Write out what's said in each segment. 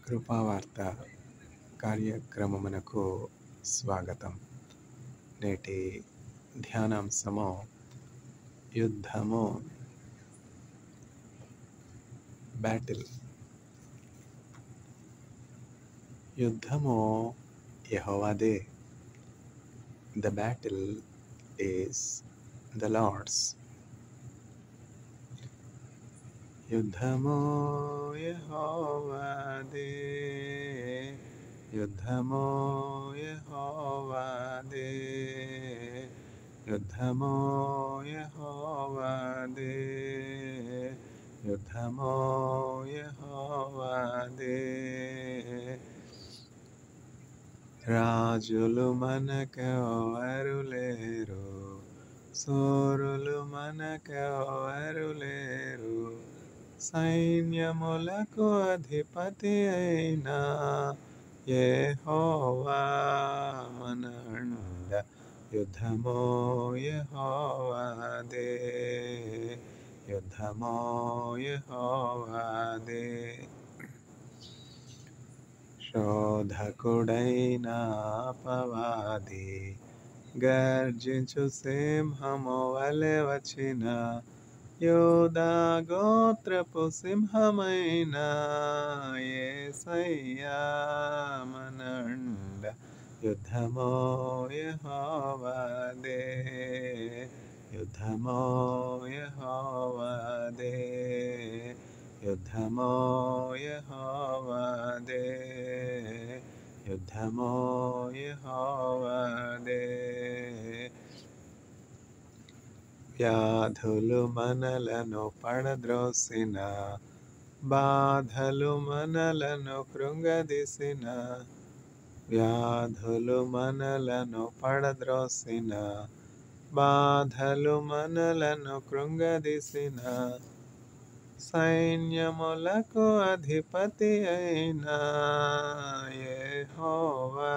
కృపావార్త కార్యక్రమమునకు స్వాగతం. నేటి ధ్యానాంశము యుద్ధము బ్యాటిల్. యుద్ధము యెహోవాదే. The battle is the lord's. యుద్ధము యెహోవాదే, యుద్ధము యెహోవాదే, యుద్ధము యెహోవాదే, యుద్ధము యెహోవాదే. రాజులు మనకెవరు లేరు, సూరులు మనకెవరు లేరు, సైన్యములకు అధిపతి అయినా యెహోవా మన అండ. యుద్ధమో యెహోవాదే, యుద్ధమో యెహోవాదే. శోధకుడైన అపవాది గర్జించు సింహము వలె వచ్చిన, యూదా గోత్రపు సింహమైన యేసయ్యా మన అండ. యుద్ధమో యెహోవాదే, యుద్ధమో యెహోవాదే, యుద్ధమో యెహోవాదే, యుద్ధమో యెహోవాదే. వ్యాధులు మనలను పడద్రోసిన, బాధలు మనలను కృంగదీసిన, వ్యాధులు మనలను పడద్రోసిన, బాధలు మనలను కృంగదీసిన, సైన్యములకు అధిపతి అయిన యెహోవా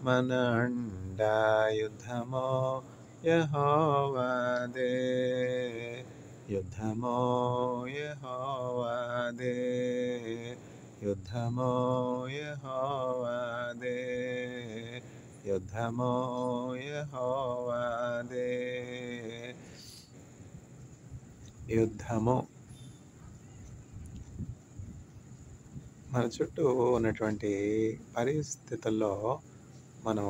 మన అండ. యుద్ధమో యెహోవాదే, యుద్ధమో యెహోవాదే, యుద్ధమో యెహోవాదే, యుద్ధమో యెహోవాదే. యుద్ధము మన చుట్టూ ఉన్నటువంటి పరిస్థితుల్లో మనం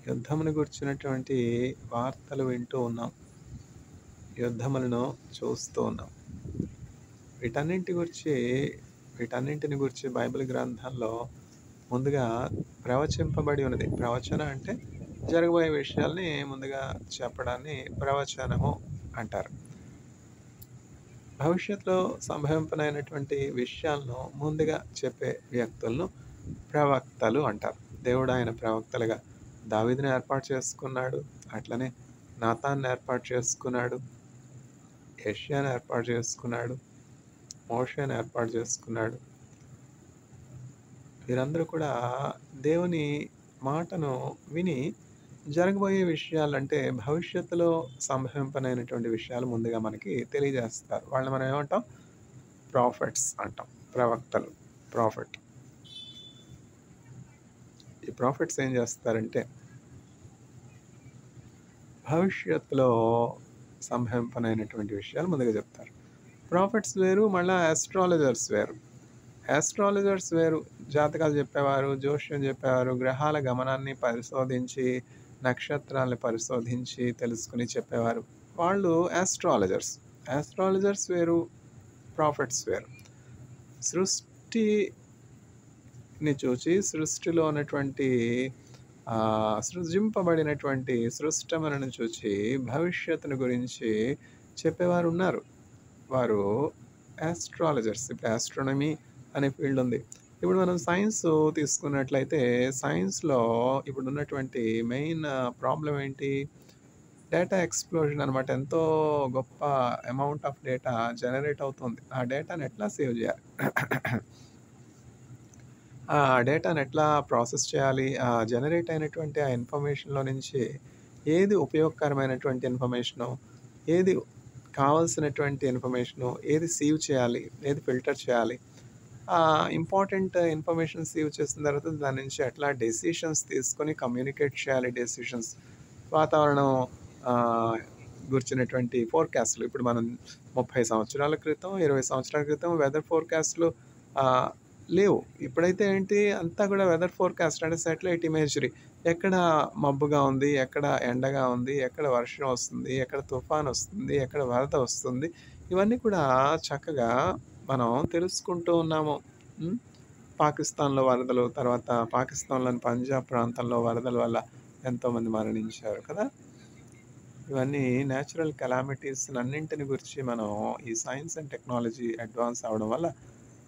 యుద్ధమును గురించినటువంటి వార్తలు వింటూ ఉన్నాం, యుద్ధములను చూస్తూ ఉన్నాం. వీటన్నింటిని గురించి బైబిల్ గ్రంథంలో ముందుగా ప్రవచింపబడి ఉన్నది. ప్రవచన అంటే జరగబోయే విషయాల్ని ముందుగా చెప్పడాన్ని ప్రవచనము అంటారు. భవిష్యత్తులో సంభవింపనైనటువంటి విషయాలను ముందుగా చెప్పే వ్యక్తులను ప్రవక్తలు అంటారు. దేవుడు ఆయన ప్రవక్తలుగా దావీదుని ఏర్పాటు చేసుకున్నాడు, అట్లనే నాతాన్ని ఏర్పాటు చేసుకున్నాడు, యెషయాను ఏర్పాటు చేసుకున్నాడు, మోషేను ఏర్పాటు చేసుకున్నాడు. వీరందరూ కూడా దేవుని మాటను విని జరగబోయే విషయాలంటే భవిష్యత్తులో సంభవింపనైనటువంటి విషయాలు ముందుగా మనకి తెలియజేస్తారు. వాళ్ళని మనం ఏమంటాం? ప్రాఫెట్స్ అంటాం. ప్రవక్తలు, ప్రాఫెట్. ఈ ప్రాఫెట్స్ ఏం చేస్తారంటే భవిష్యత్తులో సంభవింపనైనటువంటి విషయాలు ముందుగా చెప్తారు. ప్రాఫెట్స్ వేరు, మళ్ళీ ఆస్ట్రాలజర్స్ వేరు. ఆస్ట్రాలజర్స్ వేరు, జాతకాలు చెప్పేవారు, జోష్యం చెప్పేవారు, గ్రహాల గమనాన్ని పరిశోధించి నక్షత్రాలను పరిశోధించి తెలుసుకుని చెప్పేవారు. వాళ్ళు ఆస్ట్రాలజర్స్. ఆస్ట్రాలజర్స్ వేరు, ప్రాఫెట్స్ వేరు. సృష్టిని చూచి సృష్టిలో ఉన్నటువంటి సృజింపబడినటువంటి సృష్టములను చూచి భవిష్యత్తును గురించి చెప్పేవారు ఉన్నారు. వారు ఆస్ట్రాలజర్స్. ఇప్పుడు ఆస్ట్రానమీ అనే ఫీల్డ్ ఉంది. ఇప్పుడు మనం సైన్స్ తీసుకున్నట్లయితే సైన్స్లో ఇప్పుడు ఉన్నటువంటి మెయిన్ ప్రాబ్లం ఏంటి? డేటా ఎక్స్ప్లోజన్ అనమాట. ఎంతో గొప్ప అమౌంట్ ఆఫ్ డేటా జనరేట్ అవుతుంది. ఆ డేటాను ఎట్లా సేవ్ చేయాలి, ఆ డేటాను ఎట్లా ప్రాసెస్ చేయాలి, ఆ జనరేట్ అయినటువంటి ఆ ఇన్ఫర్మేషన్లో నుంచి ఏది ఉపయోగకరమైనటువంటి ఇన్ఫర్మేషను, ఏది కావాల్సినటువంటి ఇన్ఫర్మేషను, ఏది సేవ్ చేయాలి, ఏది ఫిల్టర్ చేయాలి, ఇంపార్టెంట్ ఇన్ఫర్మేషన్ సేవ్ చేసిన తర్వాత దాని నుంచి ఎట్లా డెసిషన్స్ తీసుకొని కమ్యూనికేట్ చేయాలి డెసిషన్స్. వాతావరణం ఆహ్, గురించినటువంటి ఫోర్‌కాస్ట్‌లు ఇప్పుడు మనం 30 సంవత్సరాల క్రితం, 20 సంవత్సరాల క్రితం వెదర్ ఫోర్‌కాస్ట్‌లు ఆహ్, లేవు. ఇప్పుడైతే ఏంటి అంతా కూడా వెదర్ ఫోర్‌కాస్ట్ అంటే శాటిలైట్ ఇమేజరీ. ఎక్కడ మబ్బుగా ఉంది, ఎక్కడ ఎండగా ఉంది, ఎక్కడ వర్షం వస్తుంది, ఎక్కడ తుఫాన్ వస్తుంది, ఎక్కడ వరద వస్తుంది. ఇవన్నీ కూడా చక్కగా మనం తెలుసుకుంటూ ఉన్నాము. హ్మ్. పాకిస్తాన్‌లో వరదలు, తర్వాత పాకిస్తాన్‌లోని పంజాబ్ ప్రాంతంలో వరదల వల్ల ఎంతోమంది మరణించారు కదా! ఇవన్నీ నేచురల్ కెలామిటీస్‌నన్నింటిని గురించి మనం ఈ సైన్స్ అండ్ టెక్నాలజీ అడ్వాన్స్ అవ్వడం వల్ల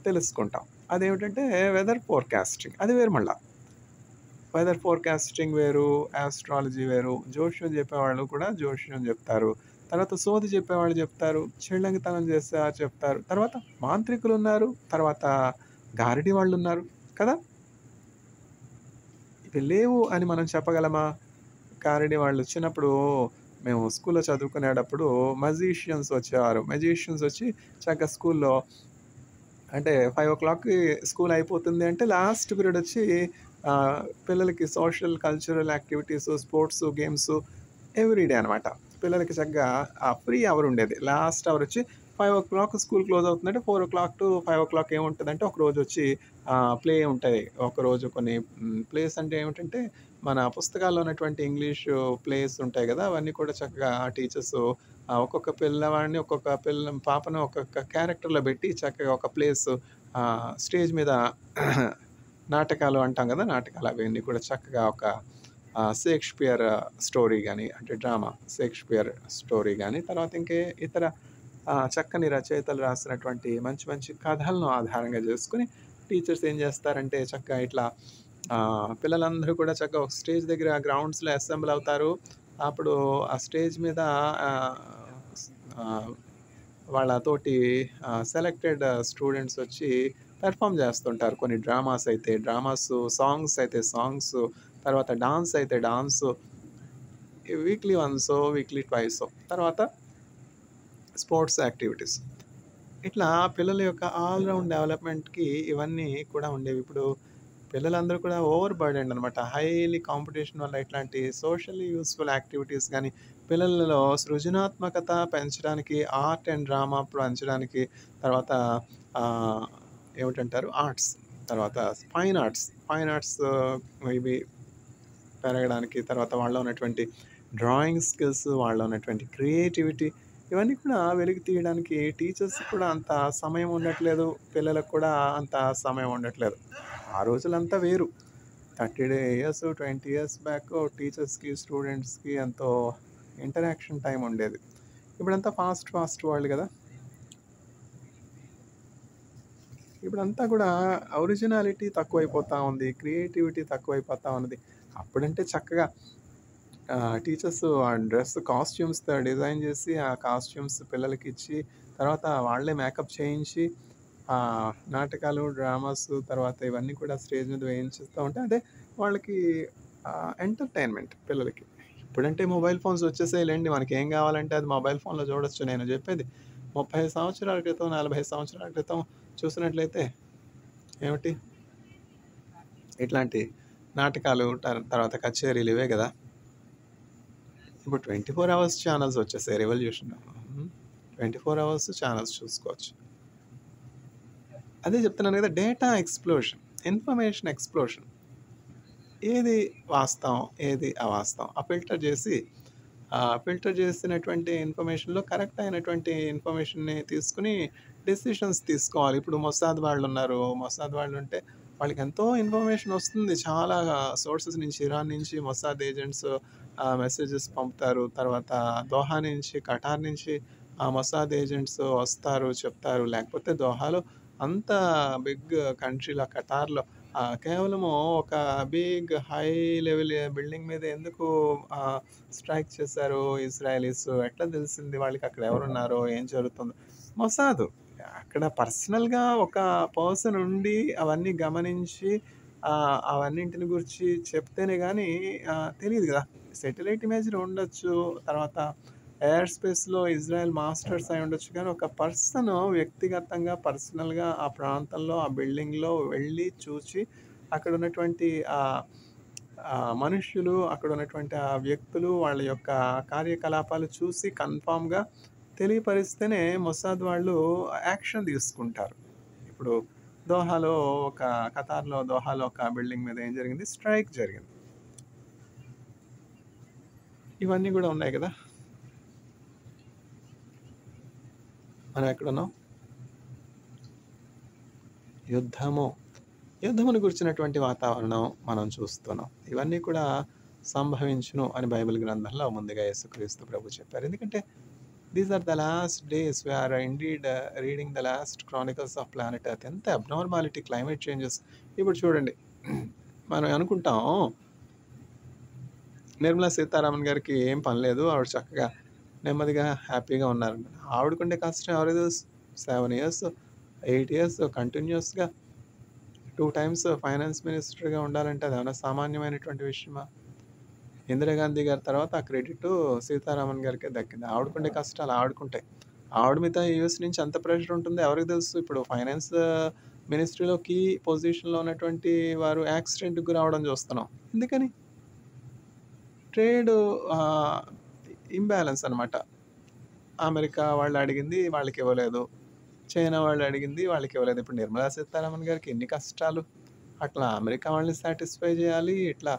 తెలుసుకుంటాం. అదేమిటంటే వెదర్ ఫోర్‌కాస్టింగ్ అది వేరు మళ్ళా. వెదర్ ఫోర్‌కాస్టింగ్ వేరు, ఆస్ట్రాలజీ వేరు. జోష్యం చెప్పేవాళ్ళు కూడా జోష్యం చెప్తారు. తర్వాత సోది చెప్పేవాళ్ళు చెప్తారు. చెళ్ళంగితనం చేసేవారు చెప్తారు. తర్వాత మాంత్రికులున్నారు. తర్వాత గారడీ వాళ్ళున్నారు కదా! ఇవి లేవు అని మనం చెప్పగలమా? గారడీ వాళ్ళు చిన్నప్పుడు మేము స్కూల్‌లో చదువుకునేటప్పుడు మజీషియన్స్ వచ్చేవారు. మెజీషియన్స్ వచ్చి చక్కగా స్కూల్‌లో అంటే 5:00కి స్కూల్ అయిపోతుంది అంటే లాస్ట్ పీరియడ్ వచ్చి పిల్లలకి social, cultural activities, sports, games every day అనమాట. పిల్లలకి చక్కగా ఫ్రీ అవర్ ఉండేది. లాస్ట్ అవర్ వచ్చి 5:00 స్కూల్ క్లోజ్ అవుతుందంటే 4:00-5:00 ఏముంటదంటే ఒకరోజు వచ్చి ప్లే ఉంటాయి. ఒకరోజు కొన్ని ప్లేస్ అంటే ఏమిటంటే మన పుస్తకాల్లో ఉన్నటువంటి ఇంగ్లీషు ప్లేస్ ఉంటాయి గదా! అవన్నీ కూడా చక్కగా టీచర్సు ఒక్కొక్క పిల్లవాడిని, ఒక్కొక్క పాపను ఒక్కొక్క క్యారెక్టర్‌లో పెట్టి చక్కగా ఒక ప్లేసు స్టేజ్ మీద నాటకాలు అంటాం గదా! నాటకాలు అవన్నీ కూడా చక్కగా ఒక షేక్స్‌పియర్ స్టోరీ గాని, అంటే డ్రామా షేక్స్‌పియర్ స్టోరీ గాని, తర్వాత ఇతర చక్కని రచయితలు రాసినటువంటి మంచి మంచి కథలను ఆధారంగా చేసుకొని టీచర్స్ ఏం చేస్తారంటే చక్కగా ఇట్లా పిల్లలందరూ కూడా చక్కగా ఒక స్టేజ్ దగ్గర గ్రౌండ్స్‌లో అసెంబుల్ అవుతారు. అప్పుడు ఆ స్టేజ్ మీద ఆహ్, స్ ఆహ్, వాళ్ళ తోటి సెలెక్టెడ్ స్టూడెంట్స్ వచ్చి పెర్ఫార్మ్ చేస్తుంటారు. కొన్ని డ్రామాస్ అయితే డ్రామాసు, సాంగ్స్ అయితే సాంగ్సు, తర్వాత డాన్స్ అయితే డాన్సు. వీక్లీ వన్సో, వీక్లీ ట్వైసో. తర్వాత స్పోర్ట్స్ యాక్టివిటీస్. ఇట్లా పిల్లల యొక్క ఆల్ రౌండ్ డెవలప్‌మెంట్‌కి ఇవన్నీ కూడా ఉండేవి. ఇప్పుడు పిల్లలందరూ కూడా ఓవర్ బర్డెన్డ్ అనమాట. హైలీ కాంపిటీషన్ వల్ల ఇట్లాంటి సోషల్లీ యూజ్‌ఫుల్ యాక్టివిటీస్ గానీ, పిల్లలలో సృజనాత్మకత పెంచడానికి, ఆర్ట్ అండ్ డ్రామా పెంచడానికి, తర్వాత ఆహ్, ఏమిటంటారు ఆర్ట్స్, తర్వాత ఫైన్ ఆర్ట్స్ ఇవి పెరగడానికి, తర్వాత వాళ్ళలో ఉన్నటువంటి డ్రాయింగ్ స్కిల్స్, వాళ్ళలో ఉన్నటువంటి క్రియేటివిటీ ఇవన్నీ కూడా వెలికి తీయడానికి టీచర్స్‌కి కూడా అంత సమయం ఉండట్లేదు. పిల్లలకు కూడా అంత సమయం ఉండట్లేదు. ఆ రోజులంతా వేరు. 30 ఇయర్స్, 20 ఇయర్స్ బ్యాక్ టీచర్స్‌కి, స్టూడెంట్స్‌కి ఎంతో ఇంటరాక్షన్ టైమ్ ఉండేది. ఇప్పుడంతా ఫాస్ట్ వరల్డ్ గదా! ఇప్పుడంతా కూడా ఒరిజినాలిటీ తక్కువైపోతా ఉంది. క్రియేటివిటీ తక్కువైపోతా ఉన్నది. అప్పుడంటే చక్కగా టీచర్స్ ఆ డ్రెస్ కాస్ట్యూమ్స్ డిజైన్ చేసి, ఆ కాస్ట్యూమ్స్ పిల్లలకిచ్చి, తర్వాత వాళ్ళే మేకప్ చేయించి, నాటకాలు, డ్రామాస్ తర్వాత ఇవన్నీ కూడా స్టేజ్ మీద వేయించేస్తా ఉంటే అదే వాళ్ళకి ఎంటర్‌టైన్‌మెంట్ పిల్లలకి. ఇప్పుడంటే మొబైల్ ఫోన్స్ వచ్చేసాయిలెండి. మనకేం కావాలంటే అది మొబైల్ ఫోన్‌లో చూడొచ్చు. నేను చెప్పేది 30 సంవత్సరాల క్రితం, 40 సంవత్సరాల క్రితం చూసినట్లయితే ఏమిటి ఇట్లాంటి నాటకాలు, తర్వాత కచేరీలు ఇవే గదా! ఇప్పుడు 24 అవర్స్ ఛానెల్స్ వచ్చేసాయి. రెవల్యూషన్. 24 అవర్స్ ఛానెల్స్ చూసుకోవచ్చు. అదే చెప్తున్నాను కదా! Data explosion, information explosion. ఏది వాస్తవం, ఏది అవాస్తవం. ఫిల్టర్ చేసినటువంటి ఇన్ఫర్మేషన్‌లో కరెక్ట్ అయినటువంటి ఇన్ఫర్మేషన్‌ని తీసుకొని డెసిషన్స్ తీసుకోవాలి. ఇప్పుడు మొసాద్ వాళ్ళున్నారు. మొసాద్ వాళ్ళుంటే వాళ్ళకెంతో ఇన్ఫర్మేషన్ వస్తుంది. చాలా సోర్సెస్ నుంచి ఇరాన్ నుంచి మొసాద్ ఏజెంట్స్ మెసేజెస్ పంపుతారు. తర్వాత దోహా నుంచి, ఖటార్ నుంచి మొసాద్ ఏజెంట్స్ వస్తారు, చెప్తారు. లేకపోతే దోహాలో అంత బిగ్ కంట్రీలో ఖటార్‌లో కేవలము ఒక బిగ్ హై లెవెల్ బిల్డింగ్ మీద ఎందుకు ఆహ్, స్ట్రైక్ చేశారు ఇజ్రాయలీస్? ఎట్లా తెలిసింది వాళ్ళకి అక్కడ ఎవరున్నారో? ఏం జరుగుతుందో? మొసాదు. అక్కడ పర్సనల్‌గా ఒక పర్సన్ ఉండి అవన్నీ గమనించి అవన్నింటిని గురించి చెప్తేనే గానీ తెలీదు గదా! శాటిలైట్ ఇమేజ్‌లు ఉండొచ్చు. తర్వాత ఎయిర్ స్పేస్‌లో ఇజ్రాయెల్ మాస్టర్స్ అయి ఉండొచ్చు కానీ, ఒక పర్సన్ వ్యక్తిగతంగా, పర్సనల్‌గా ఆ ప్రాంతంలో, ఆ బిల్డింగ్‌లో వెళ్ళి చూచి, అక్కడ ఉన్నటువంటి మనుష్యులు, అక్కడ ఉన్నటువంటి ఆ వ్యక్తులు, వాళ్ళ యొక్క కార్యకలాపాలు చూసి కన్ఫర్మ్‌గా తెలియపరిస్తేనే మొసాద్ వాళ్ళు యాక్షన్ తీసుకుంటారు. ఇప్పుడు దోహాలో ఒక ఖతార్‌లో దోహాలో ఒక బిల్డింగ్ మీద ఏం జరిగింది? స్ట్రైక్ జరిగింది. ఇవన్నీ గూడా ఉన్నాయి గదా! మనం ఎక్కడున్నాం? యుద్ధము. యుద్ధమును గురించినటువంటి వాతావరణం మనం చూస్తున్నాం. ఇవన్నీ కూడా సంభవించును అని బైబిల్ గ్రంథంలో ముందుగా యేసుక్రీస్తు ప్రభు చెప్పారు. ఎందుకంటే these are the last days. We are indeed reading the last chronicles of planet earth. ఎంత అబ్నార్మాలిటీ క్లైమేట్ చేంజెస్. ఇప్పుడు చూడండి, మనం అనుకుంటాం నిర్మలా సీతారామన్ గారికి ఏం పని లేదు. ఆవిడ చక్కగా నెమ్మదిగా హ్యాపీగా ఉన్నారంట. ఆవిడకుండే కష్టం ఎవరికి తెలుసు? 7 ఇయర్స్, 8 ఇయర్స్ కంటిన్యూయస్‌గా 2 టైమ్స్ ఫైనాన్స్ మినిస్టర్‌గా ఉండాలంటే అదేమన్నా సామాన్యమైనటువంటి విషయమా? ఇందిరాగాంధీ గారి తర్వాత ఆ క్రెడిటు సీతారామన్ గారికే దక్కింది. ఆవిడకుండే కష్టాలు ఆవిడకుంటాయి. ఆవిడ మీద యూఎస్ నుంచి ఎంత ప్రెషర్ ఉంటుందో ఎవరికి తెలుసు? ఇప్పుడు ఫైనాన్స్ మినిస్ట్రీలో కీ పొజిషన్‌లో ఉన్నటువంటి వారు యాక్సిడెంట్‌కి గురవ్వడం చూస్తున్నాం. ఎందుకని? ట్రేడు ఆహ్, ఇంబాలన్స్ అనమాట. అమెరికా వాళ్ళు అడిగింది వాళ్ళకివ్వలేదు. చైనా వాళ్ళు అడిగింది వాళ్ళకివ్వలేదు. ఇప్పుడు నిర్మలా సీతారామన్ గారికి ఎన్ని కష్టాలు. అట్లా అమెరికా వాళ్ళని సాటిస్ఫై చేయాలి. ఇట్లా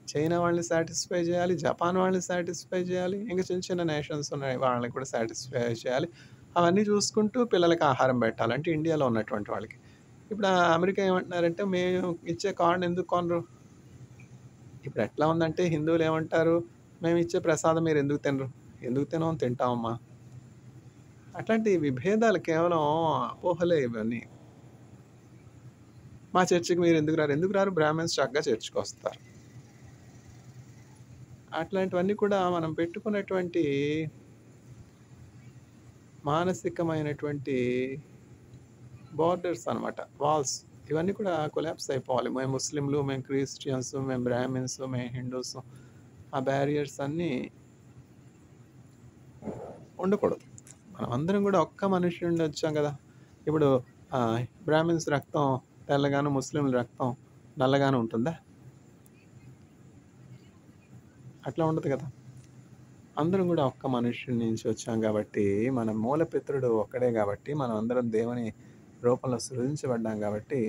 చైనా వాళ్ళని సాటిస్ఫై చేయాలి. జపాన్ వాళ్ళని సాటిస్ఫై చేయాలి. ఇంకా చిన్న చిన్న నేషన్స్ ఉన్నాయి. వాళ్ళని కూడా సాటిస్ఫై చేయాలి. అవన్నీ చూసుకుంటూ పిల్లలకి ఆహారం పెట్టాలి. అంటే ఇండియాలో ఉన్నటువంటి వాళ్ళకి. ఇప్పుడు అమెరికా ఏమంటున్నారంటే, మేము ఇచ్చే కార్న్ ఎందుకు కొనరు? ఇప్పుడు ఎట్లా ఉందంటే హిందువులు ఏమంటారు? మేము ఇచ్చే ప్రసాదం మీరు ఎందుకు తినరు? ఎందుకు తినం? తింటామమ్మా. అట్లాంటి విభేదాలు కేవలం అపోహలే ఇవన్నీ. మా చర్చికి మీరు ఎందుకు రారు? ఎందుకు రారు? బ్రాహ్మిన్స్ చక్కగా చర్చికొస్తారు. అట్లాంటివన్నీ కూడా మనం పెట్టుకున్నటువంటి మానసికమైనటువంటి బోర్డర్స్ అనమాట. వాల్స్. ఇవన్నీ కూడా కొలాప్స్ అయిపోవాలి. మేము ముస్లింలు, మేము క్రిస్టియన్స్, మేము బ్రాహ్మిన్స్, మేము హిందూస్, ఆ బ్యారియర్స్ అన్నీ ఉండకూడదు. మనం అందరం కూడా ఒక్క మనిషి నుండి వచ్చాం కదా! ఇప్పుడు బ్రాహ్మిన్స్ రక్తం తెల్లగాను, ముస్లింల రక్తం నల్లగాను ఉంటుందా? అట్లా ఉండదు కదా! అందరం కూడా ఒక్క మనుష్యుడి నుంచి వచ్చాం కాబట్టి, మన మూల పితృడు ఒక్కడే కాబట్టి, మనం అందరం దేవుని రూపంలో సృజించబడ్డాం కాబట్టి,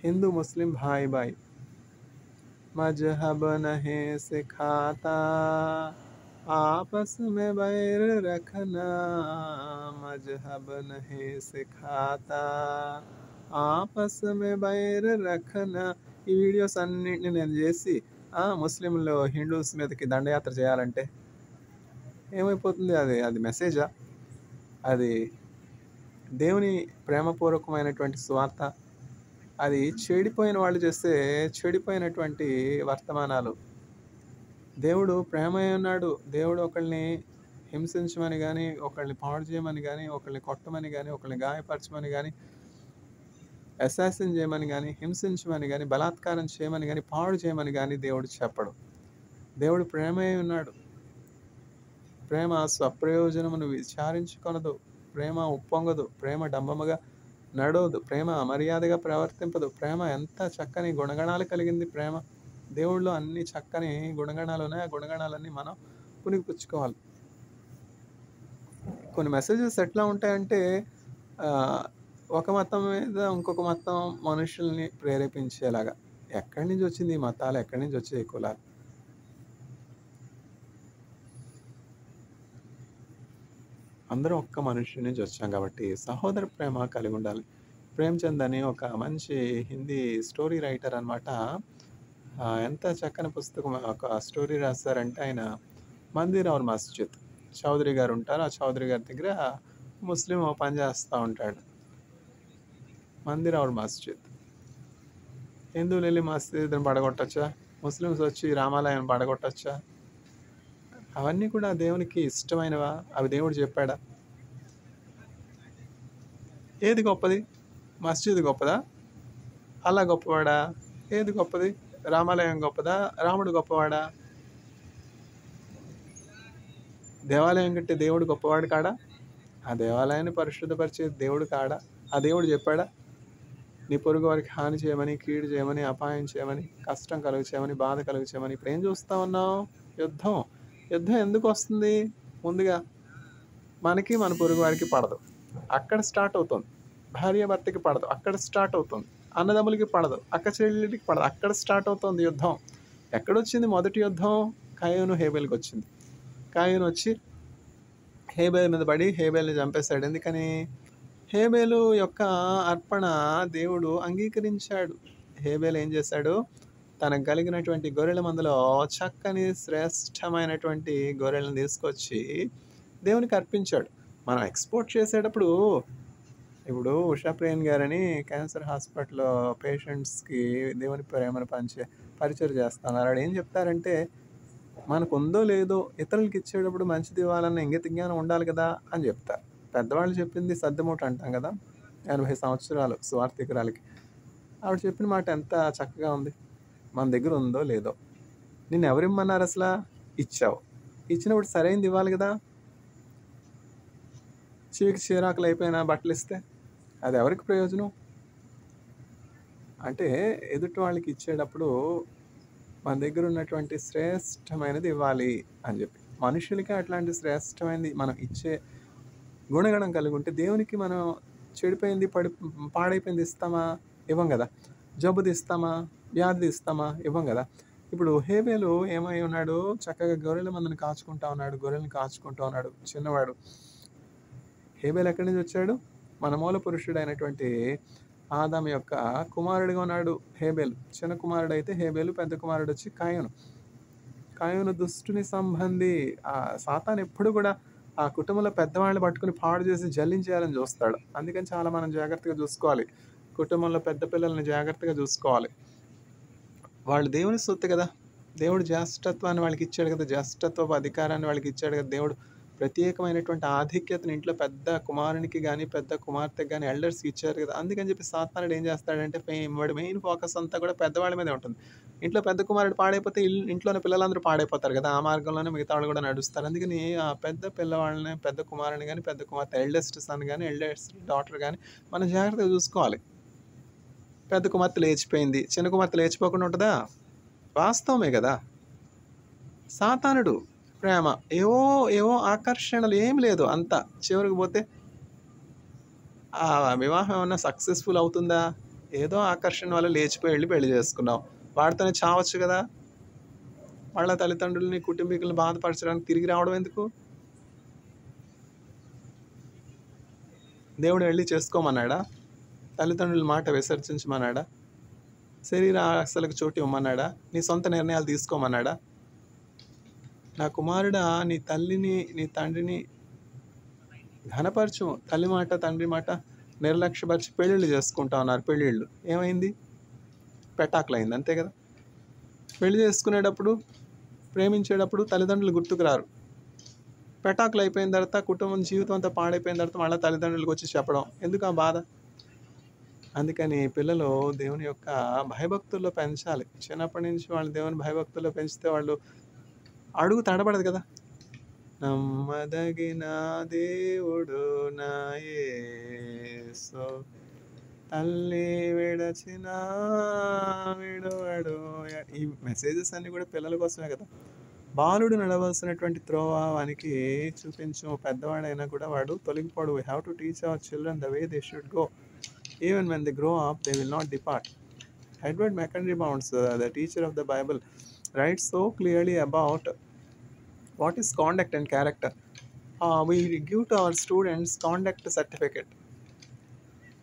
హిందూ, ముస్లిం భాయ్ భాయ్. మజ్హబ్ నహీ సిఖాతా आपस में बैर रखना मजहब नहीं सिखाता ఆపస్ మే బైర్ రఖనా. ఈ వీడియోస్ అన్నిటిని నేను చేసి ముస్లింలు హిందూస్ మీదకి దండయాత్ర చేయాలంటే ఏమైపోతుంది? అది అది మెసేజా? అది దేవుని ప్రేమపూర్వకమైనటువంటి స్వార్థ? అది చెడిపోయిన వాళ్ళు చేస్తే చెడిపోయినటువంటి వర్తమానాలు. దేవుడు ప్రేమై ఉన్నాడు. దేవుడు ఒకళ్ళని హింసించమని గానీ, ఒకళ్ళని పాడు చేయమని గానీ, ఒకళ్ళని కొట్టమని గానీ, ఒకళ్ళని గాయపరచమని గానీ, అసాసిన్ చేయమని గానీ, హింసించమని గానీ, బలాత్కారం చేయమని గానీ, పాడు చేయమని గానీ దేవుడు చెప్పడు. దేవుడు ప్రేమై ఉన్నాడు. ప్రేమ స్వప్రయోజనమును విచారించుకొనదు. ప్రేమ ఉప్పొంగదు. ప్రేమ డంబముగా నడవదు. ప్రేమ అమర్యాదగా ప్రవర్తింపదు. ప్రేమ ఎంత చక్కని గుణగణాలు కలిగింది ప్రేమ. దేవుడిలో అన్ని చక్కని గుణగణాలు ఉన్నాయి. ఆ గుణగణాలన్నీ మనం పుణికిపుచ్చుకోవాలి. కొన్ని మెసేజెస్ ఎట్లా ఉంటాయంటే ఆహ్, ఒక మతం మీద ఇంకొక మతం మనుషుల్ని ప్రేరేపించేలాగా. ఎక్కడి నుంచి వచ్చింది ఈ మతాలు? ఎక్కడి నుంచి వచ్చాయి ఈ కులాలు? అందరం ఒక్క మనుష్యుడి నుంచి వచ్చాం కాబట్టి సహోదర ప్రేమ కలిగి ఉండాలి. ప్రేమ్‌చంద్ అని ఒక మంచి హిందీ స్టోరీ రైటర్ అనమాట. ఎంత చక్కని పుస్తకం ఒక స్టోరీ రాసారంటే ఆయన 'మందిర్ ఔర్ మస్జిద్' చౌదరి గారు ఉంటారు. ఆ చౌదరి గారి దగ్గర ముస్లిం పని చేస్తా ఉంటాడు. 'మందిర్ ఔర్ మస్జిద్' హిందువులు వెళ్లి మసీదుని పడగొట్టొచ్చా? ముస్లిమ్స్ వచ్చి రామాలయాన్ని పడగొట్టొచ్చా? అవన్నీ కూడా దేవునికి ఇష్టమైనవా? అవి దేవుడు చెప్పాడా? ఏది గొప్పది? మస్జిద్ గొప్పదా? అల్లా గొప్పవాడా? ఏది గొప్పది? రామాలయం గొప్పదా? రాముడు గొప్పవాడా? దేవాలయం కట్టే దేవుడు గొప్పవాడు కాడా? ఆ దేవాలయాన్ని పరిశుద్ధపరిచే దేవుడు కాడా? ఆ దేవుడు చెప్పాడా నీ పొరుగు వారికి హాని చేయమని, కీడు చేయమని, అపాయం చేయమని, కష్టం కలుగు చేయమని, బాధ కలుగు చేయమని? ఇప్పుడు ఏం చూస్తా ఉన్నావు? యుద్ధం. యుద్ధం ఎందుకు వస్తుంది? ముందుగా మనకి మన పొరుగు వారికి పడదు, అక్కడ స్టార్ట్ అవుతుంది. భార్య భర్తకి పడదు, అక్కడ స్టార్ట్ అవుతుంది. అన్నదమ్ములకి పడదు, అక్క చెల్లెలికి పడదు, అక్కడ స్టార్ట్ అవుతుంది యుద్ధం. ఎక్కడొచ్చింది మొదటి యుద్ధం? కాయోను హేబేల్కి వచ్చింది. కాయోను వచ్చి హేబేల్ మీద పడి హేబేల్ని చంపేశాడు. ఎందుకని? హేబేలు యొక్క అర్పణ దేవుడు అంగీకరించాడు. హేబేలు ఏం చేశాడు? తనకు కలిగినటువంటి గొర్రెల మందలో చక్కని శ్రేష్టమైనటువంటి గొర్రెలను తీసుకొచ్చి దేవునికి అర్పించాడు. మనం ఎక్స్పోర్ట్ చేసేటప్పుడు ఇప్పుడు ఉషాప్రియన్ గారని క్యాన్సర్ హాస్పిటల్లో పేషెంట్స్కి దేవుని ప్రేమను పరిచయం చేస్తున్నారు. ఆవిడ ఏం చెప్తారంటే, మనకు ఉందో లేదో ఇతరులకి ఇచ్చేటప్పుడు మంచిది ఇవ్వాలన్న ఇంగిత జ్ఞానం ఉండాలి కదా అని చెప్తారు. పెద్దవాళ్ళు చెప్పింది సర్దుమూట అంటాం కదా, 80 సంవత్సరాలు స్వార్థికురాలకి. ఆవిడ చెప్పిన మాట ఎంత చక్కగా ఉంది. మన దగ్గర ఉందో లేదో, నిన్ను ఎవరిమ్మన్నారు అసలు? ఇచ్చావు. ఇచ్చినప్పుడు సరైనది ఇవ్వాలి కదా. చీరాకులు అయిపోయిన బట్టలు ఇస్తే అది ఎవరికి ప్రయోజనం? అంటే ఎదుటి వాళ్ళకి ఇచ్చేటప్పుడు మన దగ్గర ఉన్నటువంటి శ్రేష్టమైనది ఇవ్వాలి అని చెప్పి. మనుషులకి అట్లాంటి శ్రేష్టమైనది మనం ఇచ్చే గుణగణం కలిగి ఉంటే, దేవునికి మనం చెడిపోయింది పాడైపోయింది ఇస్తామా? ఇవ్వం కదా. జబ్బుది ఇస్తామా? వ్యాధిది ఇస్తామా? ఇవ్వం కదా. ఇప్పుడు హేబేలు ఏమై ఉన్నాడు? చక్కగా గొర్రెల మందని కాచుకుంటా ఉన్నాడు, గొర్రెలను కాచుకుంటూ ఉన్నాడు. చిన్నవాడు. హేబేలు ఎక్కడి నుంచి వచ్చాడు? మన మూల పురుషుడైనటువంటి ఆదాము యొక్క కుమారుడిగా ఉన్నాడు హేబేలు. చిన్న కుమారుడు అయితే హేబేలు, పెద్ద కుమారుడు వచ్చి కాయోను. కాయోను దుష్టుని సంబంధి. ఆ సాతాను ఎప్పుడు కూడా ఆ కుటుంబంలో పెద్దవాళ్ళని పట్టుకుని పాడు చేసి జల్లించేయాలని చూస్తాడు. అందుకని చాలా మనం జాగ్రత్తగా చూసుకోవాలి. కుటుంబంలో పెద్ద పిల్లల్ని జాగ్రత్తగా చూసుకోవాలి. వాళ్ళు దేవుని సొత్తు కదా. దేవుడు జ్యేష్ఠత్వాన్ని వాళ్ళకి ఇచ్చాడు కదా, జ్యేష్ఠత్వపు అధికారాన్ని వాళ్ళకి ఇచ్చాడు కదా. దేవుడు ప్రత్యేకమైనటువంటి ఆధిక్యతను ఇంట్లో పెద్ద కుమారునికి కానీ పెద్ద కుమార్తెకి కానీ ఎల్డర్స్కి ఇచ్చారు కదా. అందుకని చెప్పి సాతానుడు ఏం చేస్తాడంటే, వాడి మెయిన్ ఫోకస్ అంతా కూడా పెద్దవాళ్ళ మీదే ఉంటుంది. ఇంట్లో పెద్ద కుమారుడు పాడైపోతే ఇంట్లోని పిల్లలందరూ పాడైపోతారు కదా. ఆ మార్గంలోనే మిగతా వాళ్ళు కూడా నడుస్తారు. అందుకని ఆ పెద్ద పిల్లవాళ్ళని, పెద్ద కుమారుని కానీ పెద్ద కుమార్తె, ఎల్డెస్ట్ సన్ కానీ ఎల్డెస్ట్ డాటర్ కానీ మనం జాగ్రత్తగా చూసుకోవాలి. పెద్ద కుమార్తె లేచిపోయింది, చిన్న కుమార్తె లేచిపోకుండా ఉంటుందా? వాస్తవమే కదా. సాతానుడు ప్రేమ ఏవో ఆకర్షణలు ఏం లేదు, అంతా చివరికి పోతే ఆ వివాహం ఏమన్నా సక్సెస్ఫుల్ అవుతుందా? ఏదో ఆకర్షణ వల్ల లేచిపోయి వెళ్ళి పెళ్లి చేసుకున్నావు, వాడితోనే చావచ్చు కదా. వాళ్ళ తల్లిదండ్రులని, కుటుంబీకులను బాధపరచడానికి తిరిగి రావడం ఎందుకు? దేవుడు వెళ్ళి చేసుకోమన్నాడా? తల్లిదండ్రుల మాట విసర్జించమన్నాడా? శరీర ఆశలకు చోటు ఇవ్వమన్నాడా? నీ సొంత నిర్ణయాలు తీసుకోమన్నాడా? నా కుమారుడా, నీ తల్లిని నీ తండ్రిని ఘనపరచు. తల్లి మాట తండ్రి మాట నిర్లక్ష్యపరిచి పెళ్ళిళ్ళు చేసుకుంటా ఉన్నారు. పెళ్ళిళ్ళు ఏమైంది? పెటాకులైంది, అంతే కదా. పెళ్లి చేసుకునేటప్పుడు, ప్రేమించేటప్పుడు తల్లిదండ్రులు గుర్తుకు రారు. పెటాకులు అయిపోయిన తర్వాత, కుటుంబం జీవితం అంతా పాడైపోయిన తర్వాత మళ్ళీ తల్లిదండ్రులకు వచ్చి చెప్పడం ఎందుకు? ఆ బాధ. అందుకని పిల్లలు దేవుని యొక్క భయభక్తుల్లో పెంచాలి. చిన్నప్పటి నుంచి వాళ్ళు దేవుని భయభక్తుల్లో పెంచితే వాళ్ళు అడుగు తడబడదు కదా. నమ్మదగిన దేవుడు నా యేసు, తల్లి విడచిన విడువడు. ఈ మెసేజెస్ అన్నీ కూడా పిల్లల కోసమే కదా. బాలుడు నడవలసినటువంటి త్రోవ వానికి చూపించు. పెద్దవాడైనా కూడా వాడు తొలగిపోడు. We have to teach our children the way they should go. Even when they grow up, they will not depart. Edward McHenry Bounds, the teacher of the Bible, writes so clearly about what is conduct and character. We give to our students conduct certificate.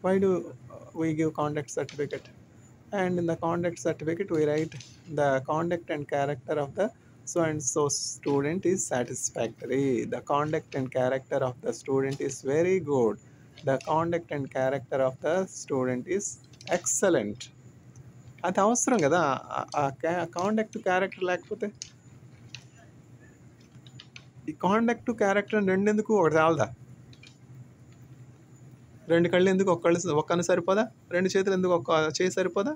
Why do we give conduct certificate? And in the conduct certificate we write the conduct and character of the so and so student is satisfactory. The conduct and character of the student is very good. The conduct and character of the student is excellent. అది అవసరం కదా. Conduct character లేకపోతే, ఈ conduct character రెండెందుకు? ఒకటి చాలదా? రెండు కళ్ళు ఎందుకు? ఒక్కళ్ళు సరిపోదా? రెండు చేతులు ఎందుకు? ఒక్క చేయి సరిపోదా?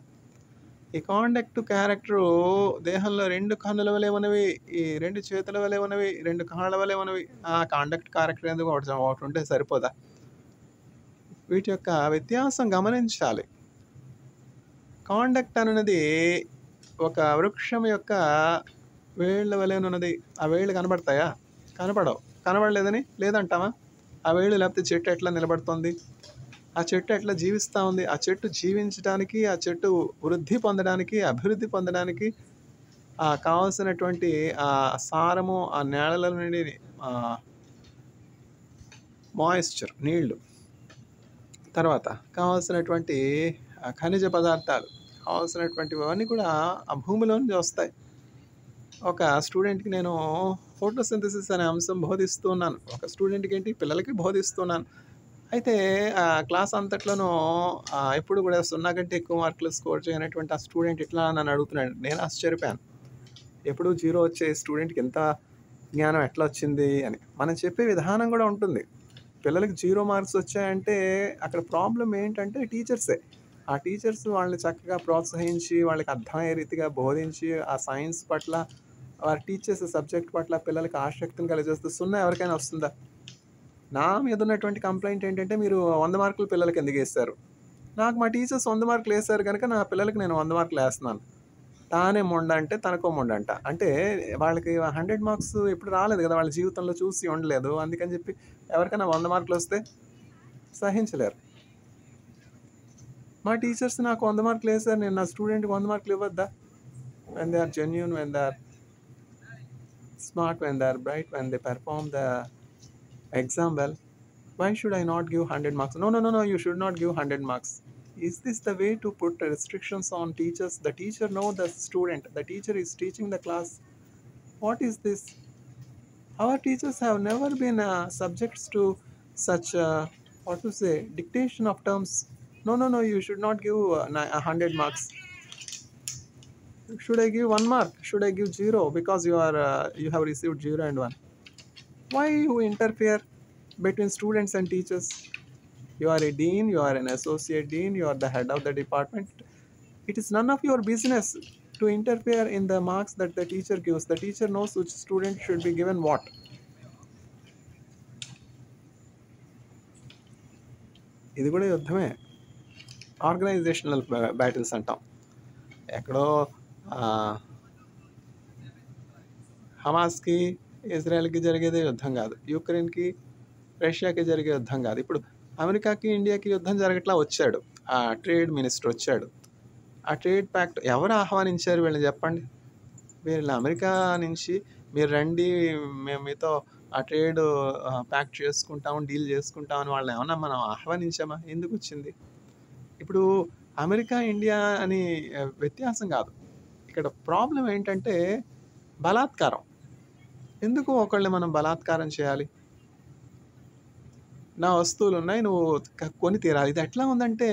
ఈ కాండక్ట్ క్యారెక్టరు దేహంలో 2 కన్నుల వలె ఉన్నవి, ఈ 2 చేతుల వలె ఉన్నవి, 2 కాళ్ళ వలె ఉన్నవి. ఆ కాండక్ట్ క్యారెక్టర్ ఎందుకు ఒకటుంటే సరిపోదా? వీటి యొక్క వ్యత్యాసం గమనించాలి. కాండక్ట్ అనున్నది ఒక వృక్షం యొక్క వేళ్ళ వలెనున్నది. ఆ వేళ్ళు కనబడతాయా? కనపడవు. కనబడలేదని లేదంటామా? ఆ వేళ్ళు లేకపోతే చెట్టు ఎట్లా నిలబడుతుంది? ఆ చెట్టు ఎట్లా జీవిస్తా ఉంది? ఆ చెట్టు జీవించడానికి, ఆ చెట్టు వృద్ధి పొందడానికి, అభివృద్ధి పొందడానికి కావాల్సినటువంటి సారము, ఆ నేలల నుండి మాయిశ్చర్ నీళ్ళు, తర్వాత కావాల్సినటువంటి ఖనిజ పదార్థాలు, కావాల్సినటువంటివన్నీ కూడా ఆ భూమిలో నుంచి వస్తాయి. ఒక స్టూడెంట్‌కి నేను ఫోటోసింథసిస్ అనే అంశం బోధిస్తూ ఉన్నాను. ఒక స్టూడెంట్‌కి ఏంటి, పిల్లలకి బోధిస్తున్నాను. అయితే క్లాస్ అంతట్లోనూ ఎప్పుడు కూడా 0 కంటే ఎక్కువ మార్కులు స్కోర్ చేయనటువంటి ఆ స్టూడెంట్ ఇట్లా నన్ను అడుగుతున్నాడు. నేను ఆశ్చర్యపోయాను. ఎప్పుడు 0 వచ్చే స్టూడెంట్‌కి ఎంత జ్ఞానం ఎట్లా వచ్చింది అని. మనం చెప్పే విధానం కూడా ఉంటుంది. పిల్లలకి 0 మార్క్స్ వచ్చాయంటే అక్కడ ప్రాబ్లమ్ ఏంటంటే టీచర్సే. ఆ టీచర్స్ వాళ్ళని చక్కగా ప్రోత్సహించి, వాళ్ళకి అర్థమయ్యే రీతిగా బోధించి, ఆ సైన్స్ పట్ల, వారు టీచ్ చేసే సబ్జెక్ట్ పట్ల పిల్లలకి ఆసక్తిని కలిగజేస్తే 0 ఎవరికైనా వస్తుందా? నా మీద ఉన్నటువంటి కంప్లెయింట్ ఏంటంటే, మీరు 100 మార్కులు పిల్లలకి ఎందుకేశారు? నాకు మా టీచర్స్ 100 మార్కులు ఏశారు గనక నా పిల్లలకి నేను 100 మార్కులు ఏస్తున్నాను. తానే మొండ అంటే తనకో మొండంట. అంటే వాళ్ళకి 100 మార్క్స్ ఎప్పుడు రాలేదు కదా! వాళ్ళ జీవితంలో చూసి ఉండలేదు. అందుకని చెప్పి ఎవరికైనా 100 మార్కులొస్తే సహించలేరు. మా టీచర్స్ నాకు 100 మార్కులు ఏశారు. నేను నా స్టూడెంట్‌కి 100 మార్కులు ఇవ్వద్దా? When they are genuine, when they are smart, when they are bright, when they perform the exam well, why should I not give 100 marks? No, no, no, no, you should not give 100 marks. Is this the way to put restrictions on teachers? The teacher know the student, the teacher is teaching the class. What is this? Our teachers have never been subjects to such what to say, dictation of terms. No, no, no, you should not give 100 marks. Should I give 1 mark? Should I give 0 because you have received 0 and 1? Why you interfere between students and teachers? You are a dean, you are an associate dean, you are the head of the department. It is none of your business to interfere in the marks that the teacher gives. The teacher knows which student should be given what. ఇది కూడా యుద్ధమే, organisational battles అంటాం. ఎక్కడో హమాస్కి ఇజ్రాయెల్కి జరిగేదే యుద్ధం కాదు, యుక్రెయిన్కి రష్యాకి జరిగే యుద్ధం కాదు. ఇప్పుడు అమెరికాకి ఇండియాకి యుద్ధం జరగట్లా. వచ్చాడు ఆ ట్రేడ్ మినిస్టర్, వచ్చాడు. ఆ ట్రేడ్ ప్యాక్ట్ ఎవరు ఆహ్వానించారు వీళ్ళని చెప్పండి? వీళ్ళు అమెరికా నుంచి మీరు రండి, మేము మీతో ఆ ట్రేడ్ ప్యాక్ట్ చేసుకుంటాం, డీల్ చేసుకుంటాం అని వాళ్ళని ఏమన్నా మనం ఆహ్వానించామా? ఎందుకు వచ్చింది? ఇప్పుడు అమెరికా ఇండియా అని వ్యత్యాసం కాదు. ఇక్కడ ప్రాబ్లం ఏంటంటే బలాత్కారం. ఎందుకు ఒకళ్ళని మనం బలాత్కారం చేయాలి? నా వస్తువులు ఉన్నాయి, నువ్వు కొని తీరాలి. ఇది ఎట్లా ఉందంటే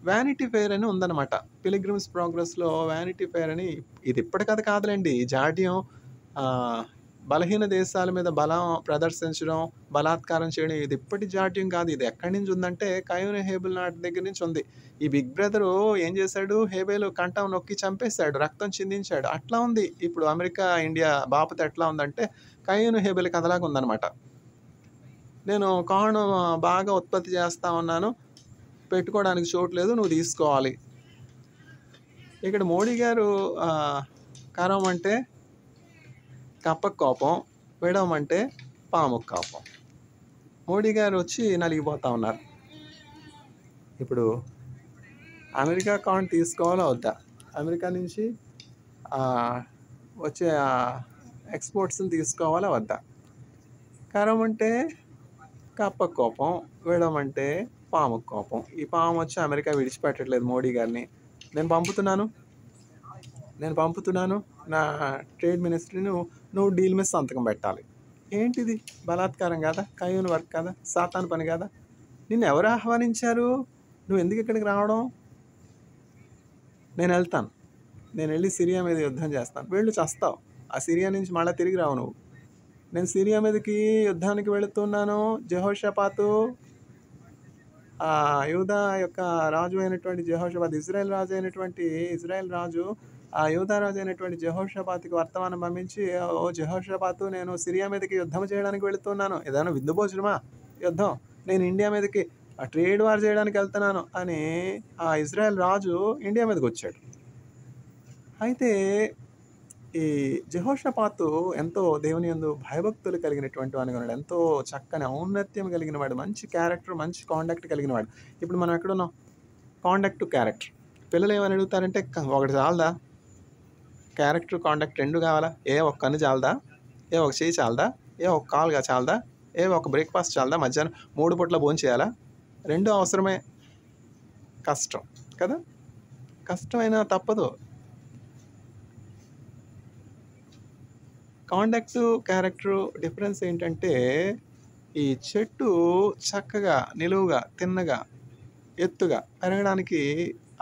వ్యానిటీ ఫెయిర్ అని ఉందన్నమాట. పిలిగ్రిమ్స్ ప్రోగ్రెస్లో వ్యానిటీ ఫెయిర్ అని. ఇది ఇప్పటి కథ కాదులేండి. జాడ్యం, బలహీన దేశాల మీద బలం ప్రదర్శించడం, బలాత్కారం చేయడం, ఇది ఇప్పటి జాడ్యం కాదు. ఇది ఎక్కడి నుంచి ఉందంటే కయోన్ హేబెల్ నాటి దగ్గర నుంచి ఉంది. ఈ బిగ్ బ్రదరు ఏం చేశాడు, హేబెల్ కంఠం నొక్కి చంపేశాడు, రక్తం చిందించాడు. అట్లా ఉంది ఇప్పుడు అమెరికా ఇండియా బాపత. ఎట్లా ఉందంటే కయోన్ హేబెల్ కథలాగా ఉందన్నమాట. నేను కార్న్ బాగా ఉత్పత్తి చేస్తా ఉన్నాను, పెట్టుకోవడానికి చోటు లేదు, నువ్వు తీసుకోవాలి. ఇక్కడ మోడీ గారు కరవమంటే కప్పకు కోపం, విడవమంటే పాముకు కోపం. మోడీ గారు వచ్చి నలిగిపోతా ఉన్నారు. ఇప్పుడు అమెరికా కార్న్ తీసుకోవాలా వద్దా? అమెరికా నుంచి వచ్చే ఎక్స్పోర్ట్స్ని తీసుకోవాలా వద్దా? కరవమంటే కప్పకు కోపం, విడవమంటే పాముకు కోపం. ఈ పాము వచ్చి అమెరికా విడిచిపెట్టట్లేదు మోడీ గారిని. నేను పంపుతున్నాను నా ట్రేడ్ మినిస్ట్రీని, నువ్వు డీల్ మీద సంతకం పెట్టాలి. ఏంటిది? బలాత్కారం కాదా? కయోన్ వర్క్ కాదా? సాతాను పని కాదా? నిన్ను ఎవరు ఆహ్వానించారు? నువ్వు ఎందుకు ఇక్కడికి రావడం? నేను వెళ్తాను, నేను వెళ్ళి సిరియా మీద యుద్ధం చేస్తాను. వెళ్ళు, చస్తావు. ఆ సిరియా నుంచి మళ్ళీ తిరిగి రావు నువ్వు. నేను సిరియా మీదకి యుద్ధానికి వెళుతున్నాను. జెహోషాపాతు, యూదా యొక్క రాజు అయినటువంటి జెహోషాపాతు, ఇజ్రాయెల్ రాజు యూదా రాజు అయినటువంటి జెహోషాపాతుకి వర్తమానం పంపించి, "ఓ జెహోషాపాతు, నేను సిరియా మీదకి యుద్ధం చేయడానికి వెళుతున్నాను." ఏదైనా విందు భోజనమా యుద్ధం? నేను ఇండియా మీదకి ట్రేడ్ వార్ చేయడానికి వెళ్తున్నాను అని ఆ ఇజ్రాయెల్ రాజు ఇండియా మీదకి వచ్చాడు. అయితే ఈ జెహోషాపాతు ఎంతో దేవుని యందు భయభక్తులు కలిగినటువంటి వానిగా ఉన్నాడు. ఎంతో చక్కని ఔన్నత్యం కలిగిన వాడు. మంచి క్యారెక్టర్, మంచి కాండక్ట్ కలిగిన వాడు. ఇప్పుడు మనం ఎక్కడున్నాం? Conduct to character. పిల్లలు ఏమని అడుగుతారంటే, ఒకటి చాలదా? క్యారెక్టర్, కాండక్ట్ 2 కావాలా? ఒక కన్ను చాలదా? ఒక చెయ్యి చాలదా? ఒక కాలుగా చాలదా? ఒక బ్రేక్‌ఫాస్ట్ చాలదా? మధ్యాహ్నం 3 పూట్ల భోంచేయాలా? 2 అవసరమే. కష్టం కదా! కష్టమైనా తప్పదు. కాండక్ట్, క్యారెక్టర్ డిఫరెన్స్ ఏంటంటే, ఈ చెట్టు చక్కగా, నిలువుగా, తిన్నగా, ఎత్తుగా పెరగడానికి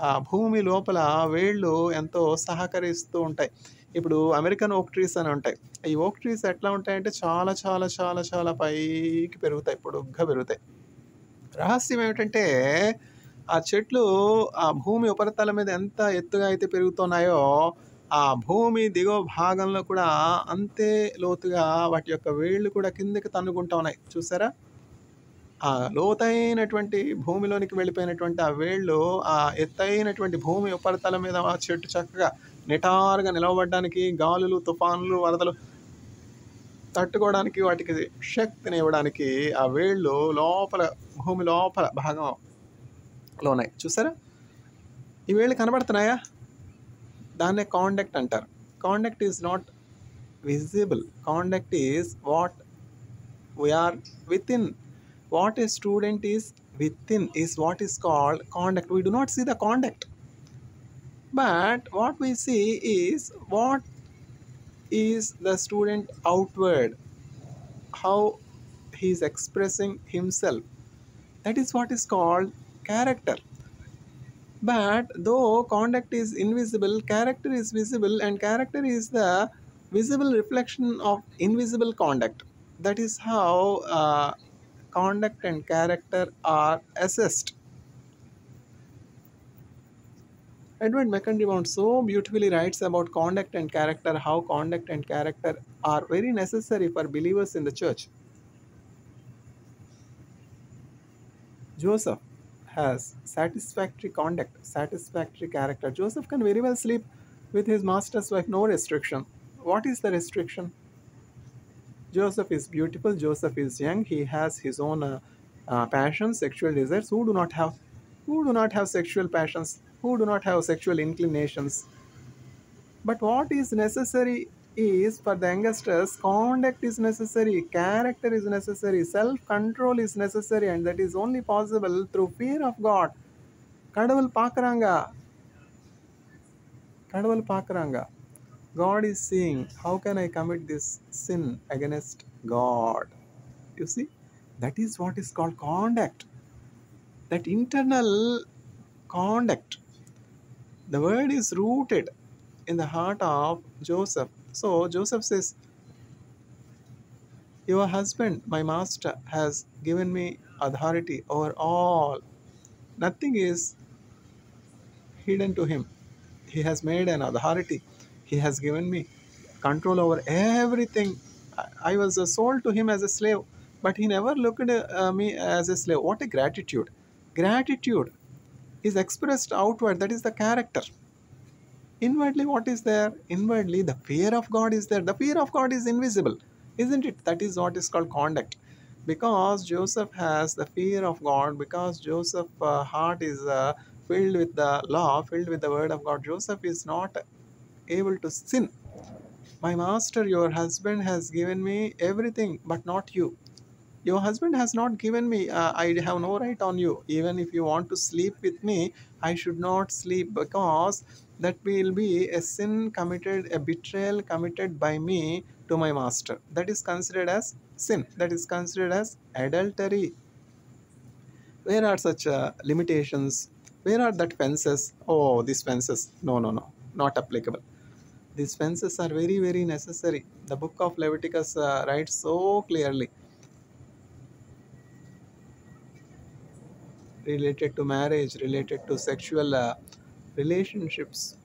ఆ భూమి లోపల వేళ్ళు ఎంతో సహకరిస్తూ ఉంటాయి. ఇప్పుడు అమెరికన్ ఓక్ ట్రీస్ అని ఉంటాయి. ఈ ఓక్ ట్రీస్ ఎట్లా ఉంటాయంటే చాలా, చాలా, చాలా, చాలా పైకి పెరుగుతాయి. పొడుగ్గా పెరుగుతాయి. రహస్యం ఏమిటంటే, ఆ చెట్లు ఆ భూమి ఉపరితలం మీద ఎంత ఎత్తుగా అయితే పెరుగుతున్నాయో, ఆ భూమి దిగువ భాగంలో కూడా అంతే లోతుగా వాటి యొక్క వేళ్ళు కూడా కిందకి తన్నుకుంటా ఉన్నాయి. చూసారా? ఆ లోతైనటువంటి భూమిలోనికి వెళ్ళిపోయినటువంటి ఆ వేళ్ళు ఆ ఎత్తైనటువంటి భూమి ఉపరితలం మీద ఆ చెట్టు చక్కగా నిటారుగా నిలవబడడానికి, గాలులు, తుఫానులు, వరదలు తట్టుకోవడానికి, వాటికి శక్తినివ్వడానికి ఆ వేళ్ళు లోపల, భూమి లోపల భాగంలో ఉన్నాయి. చూసారా? ఈ వేళ్ళు కనబడుతున్నాయా? దాన్నే కాండక్ట్ అంటారు. Conduct is not visible. Conduct is what we are within. What a student is within is what is called conduct. We do not see the conduct, but what we see is what is the student outward, how he is expressing himself. That is what is called character. But though conduct is invisible, character is visible, and character is the visible reflection of invisible conduct. That is how conduct and character are assessed. Edward McIntyre so beautifully writes about conduct and character, how conduct and character are very necessary for believers in the church. Joseph has satisfactory conduct, satisfactory character. Joseph can very well sleep with his master's wife, no restriction. What is the restriction? Joseph is beautiful, Joseph is young, he has his own passions, sexual desires. Who do not have sexual passions? Who do not have sexual inclinations? But what is necessary is, for the youngsters, conduct is necessary, character is necessary, self-control is necessary, and that is only possible through fear of God. Kadavul Pakaranga. God is seeing, how can I commit this sin against God? You see, that is what is called conduct. That internal conduct. The word is rooted in the heart of Joseph. So Joseph says, your husband, my master, has given me authority over all. Nothing is hidden to him. He has made an authority. He has given me control over everything. I was sold to him as a slave, but he never looked at me as a slave. What a gratitude. Gratitude is expressed outward. That is the character. Inwardly, what is there? Inwardly, the fear of God is there. The fear of God is invisible, isn't it? That is what is called conduct. Because Joseph has the fear of God, because Joseph's heart is filled with the law, filled with the word of God, Joseph is not able to sin. My master, your husband has given me everything, but not you. Your husband has not given me, I have no right on you. Even if you want to sleep with me, I should not sleep, because that will be a sin committed, a betrayal committed by me to my master. That is considered as sin. That is considered as adultery. Where are such limitations? Where are that fences? Oh, these fences. No, not applicable. These fences are very, very necessary. The book of Leviticus writes so clearly. related to marriage, related to sexual relationships.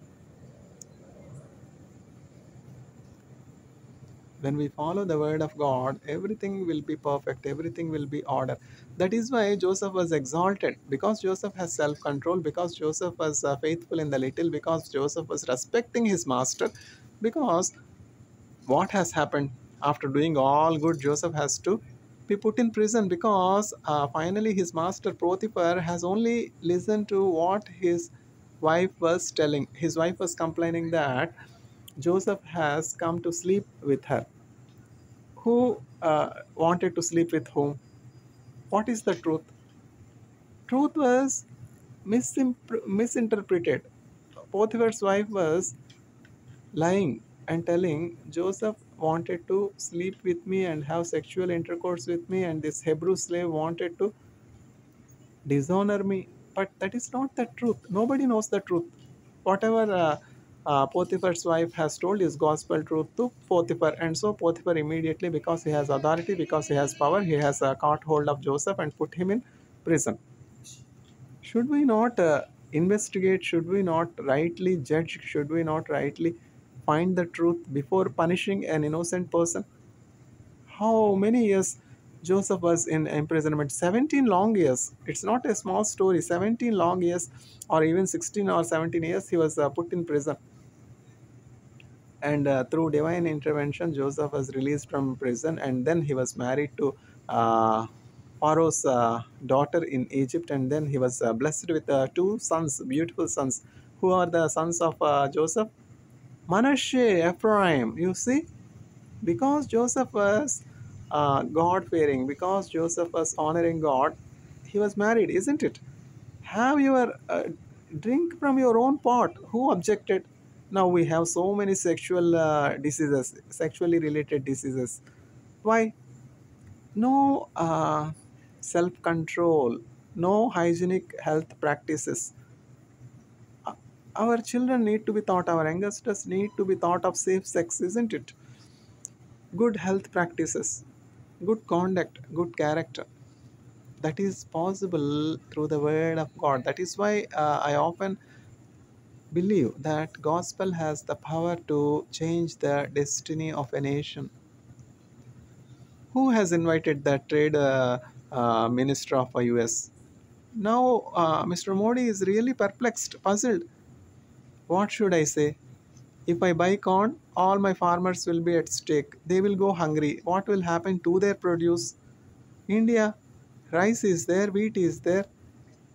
When we follow the word of God, everything will be perfect, everything will be order. That is why Joseph was exalted, because Joseph has self control, because Joseph was faithful in the little, because Joseph was respecting his master. Because what has happened after doing all good, Joseph has to be put in prison, because finally his master Potiphar has only listened to what his wife was telling. His wife was complaining that Joseph has come to sleep with her. Who wanted to sleep with whom? What is the truth? Truth was misinterpreted. Potiphar's wife was lying and telling Joseph wanted to sleep with me and have sexual intercourse with me, and this Hebrew slave wanted to dishonor me. But that is not the truth. Nobody knows the truth. Whatever Potiphar's wife has told is gospel truth to Potiphar. And so Potiphar immediately, because he has authority, because he has power, he has caught hold of Joseph and put him in prison. Should we not investigate? Should we not rightly judge? Should we not rightly find the truth before punishing an innocent person? How many years Joseph was in imprisonment? 17 long years. It's not a small story. 17 long years, or even 16 or 17 years, he was put in prison. And through divine intervention, Joseph was released from prison, and then he was married to uh, Pharaoh's daughter in Egypt, and then he was blessed with two sons, beautiful sons. Who are the sons of Joseph? Manasseh, Ephraim. You see, because Joseph was God fearing, because Joseph was honoring God, he was married, isn't it? Have your drink from your own pot. Who objected? Now we have so many sexual diseases, sexually related diseases. Why? No self control, no hygienic health practices. Uh, Our children need to be taught, our youngsters need to be taught of safe sex, isn't it? Good health practices, good conduct, good character. That is possible through the word of God. That is why I often believe that gospel has the power to change the destiny of a nation. Who has invited the trade minister of the US? Now Mr. Modi is really perplexed, puzzled. What should I say? If I buy corn, all my farmers will be at stake. They will go hungry. What will happen to their produce? India, rice is there, wheat is there,